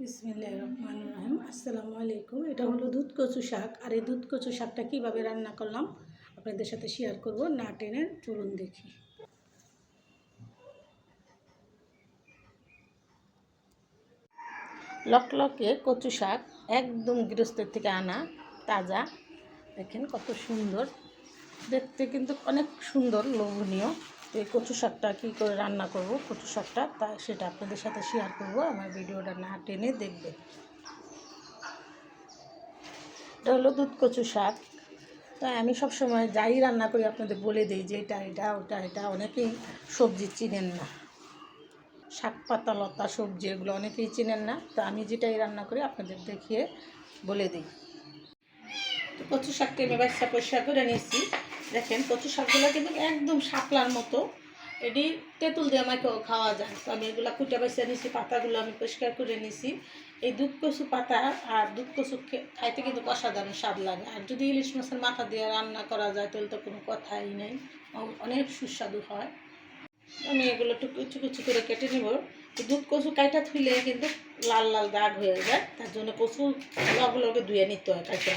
বিসমিল্লাহির রহমানির রহিম। আসসালামু আলাইকুম। এটা হলো দুধ কচু শাক। আর এই দুধ কচু শাকটা কীভাবে রান্না করলাম আপনাদের সাথে শেয়ার করব। না টেনে চলুন দেখি। লকলকে কচু শাক একদম গৃহস্থের থেকে আনা, তাজা। দেখেন কত সুন্দর দেখতে, কিন্তু অনেক সুন্দর, লোভনীয়। এই কচু শাকটা কী করে রান্না করব, কচু শাকটা তা সেটা আপনাদের সাথে শেয়ার করব। আমার ভিডিওটা না টেনে দেখবেন। এটা হলো দুধ কচু শাক। তাই আমি সবসময় যাই রান্না করি আপনাদের বলে দিই যে এটা ওটা এটা। অনেকেই সবজি চিনেন না, শাক পাতা লতা সবজি এগুলো অনেকেই চিনেন না। তো আমি যেটাই রান্না করি আপনাদের দেখিয়ে বলে দিই। তো কচু শাকটা আমি বাচ্চা পরিষ্কার করে নিয়েছি। দেখেন কচু শাকগুলো কিন্তু একদম শাপলার মতো, এটি তেঁতুল দিয়ে আমাকেও খাওয়া যায়। তো আমি এগুলো কুটা বাইসা নিয়েছি, পাতাগুলো আমি পরিষ্কার করে নিয়েছি। এই দুধ কচু পাতা আর দুধ কচু খাইতে কিন্তু অসাধারণ স্বাদ লাগে। আর যদি ইলিশ মাছের মাথা দিয়ে রান্না করা যায় তাহলে তো কোনো কথাই নেই, অনেক সুস্বাদু হয়। আমি এগুলো একটু কুচু কুচু করে কেটে নেব। দুধ কচু কাইটা থুইলে কিন্তু লাল লাল দাগ হয়ে যায়, তার জন্য কচু লগুলোকে ধুয়ে নিতে হয়। কাইটা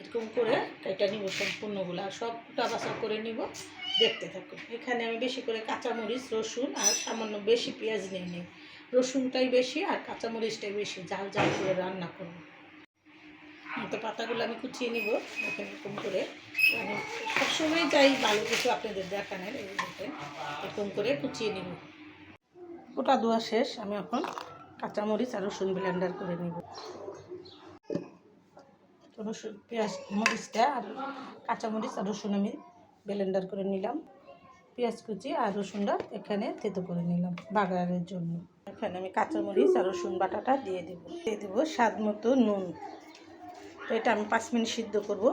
এরকম করে কাইটা নিব সম্পূর্ণগুলো, আর সব কুটা বাছা করে নিব। দেখতে থাকুন। এখানে আমি বেশি করে কাঁচামরিচ, রসুন আর সামান্য বেশি পেঁয়াজ নিয়ে নিই। রসুনটাই বেশি আর কাঁচামরিচটাই বেশি, ঝাল ঝাল করে রান্না করব। তো পাতাগুলো আমি কুচিয়ে নিব দেখেন এরকম করে। আমি সবসময় চাই ভালো কিছু আপনাদের দেখানের, এই দেখেন এরকম করে কুচিয়ে নিব। গোটা ধোয়া শেষ। আমি এখন কাঁচামরিচ আর রসুন ব্লেন্ডার করে নিব। রসুন পেঁয়াজ মরিচটা আর কাঁচামরিচ আর রসুন আমি ব্লেন্ডার করে নিলাম। পেঁয়াজ কুচি আর রসুনটা এখানে থেতো করে নিলাম বাগারের জন্য। এখানে আমি কাঁচামরিচ আর রসুন বাটাটা দিয়ে দেবো স্বাদ মতো নুন। তো এটা আমি 5 মিনিট সিদ্ধ করব,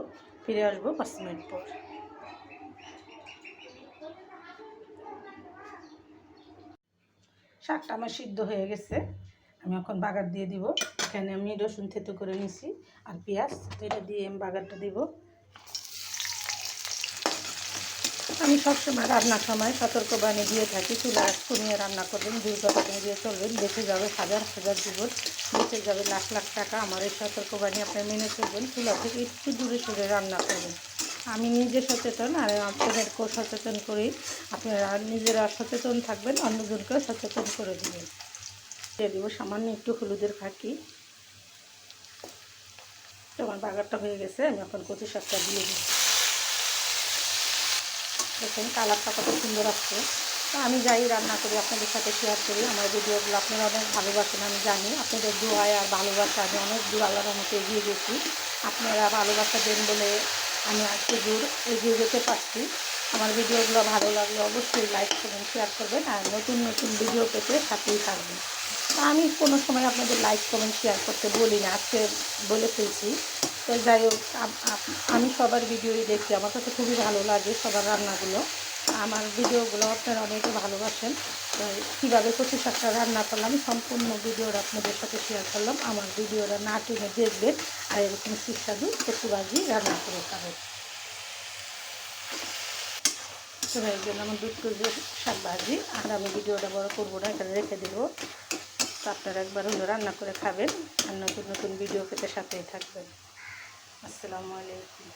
ফিরে আসবো 5 মিনিট পর। শাকটা আমার সিদ্ধ হয়ে গেছে, আমি এখন বাগার দিয়ে দিব। এখানে আমি রসুন থেতো করে নিছি আর পেঁয়াজ, এটা দিয়ে আমি বাগারটা দিব। আমি সবসময় রান্নার সময় সতর্কবাণী দিয়ে থাকি, চুলা কমিয়ে রান্না করবেন, দুর্ঘটনা দিয়ে চলবেন, বেঁচে যাবে হাজার হাজার জীবন, বেঁচে যাবে লাখ লাখ টাকা। আমার এই সতর্কবাণী আপনি মেনে চলবেন, চুলা থেকে একটু দূরে সরে রান্না করবেন। আমি নিজে সচেতন আর আপনাদেরকেও সচেতন করি। আপনারা নিজেরা সচেতন থাকবেন, অন্যজনকেও সচেতন করে দেবেন। দিয়ে দিব সামান্য একটু হলুদের ফাঁকি। তো আমার বাগারটা হয়ে গেছে, আমি এখন কচু শাকটা দিয়ে দিই। দেখুন কালারটা কত সুন্দর আসছে। তো আমি যাই রান্না করি আপনাদের সাথে শেয়ার করি। আমার ভিডিওগুলো আপনারা অনেক ভালোবাসেন, আমি জানি। আপনাদের দোয়ায় আর ভালোবাসা আমি অনেক দূর আল্লাহর মতো এগিয়ে গেছি। আপনারা ভালোবাসা দেন বলে আমি একটু দূর এগিয়ে যেতে পারছি। আমার ভিডিওগুলো ভালো লাগলে অবশ্যই লাইক করবেন, শেয়ার করবেন, আর নতুন নতুন ভিডিও পেতে সাথেই থাকবেন। তা আমি কোনো সময় আপনাদের লাইক কমেন্ট শেয়ার করতে বলি না, আজকে বলে ফেলছি। তো যাই হোক, আমি সবার ভিডিওই দেখি, আমার কাছে খুবই ভালো লাগে সবার রান্নাগুলো। আমার ভিডিওগুলো আপনারা অনেকে ভালোবাসেন। কীভাবে কচু শাকটা রান্না করলাম সম্পূর্ণ ভিডিওটা আপনাদের সাথে শেয়ার করলাম। আমার ভিডিওটা না টেনে দেখবেন আর এরকম সুস্বাদু কচু ভাজি রান্না করে খাবেন। তো এই জন্য আমার দুধ কচু শাক ভাজি, আর আমি ভিডিওটা বড় করবো না, এখানে রেখে দেবো। তো আপনারা একবার হলো রান্না করে খাবেন আর নতুন নতুন ভিডিও পেতে সাথেই থাকবেন। আসসালামু আলাইকুম।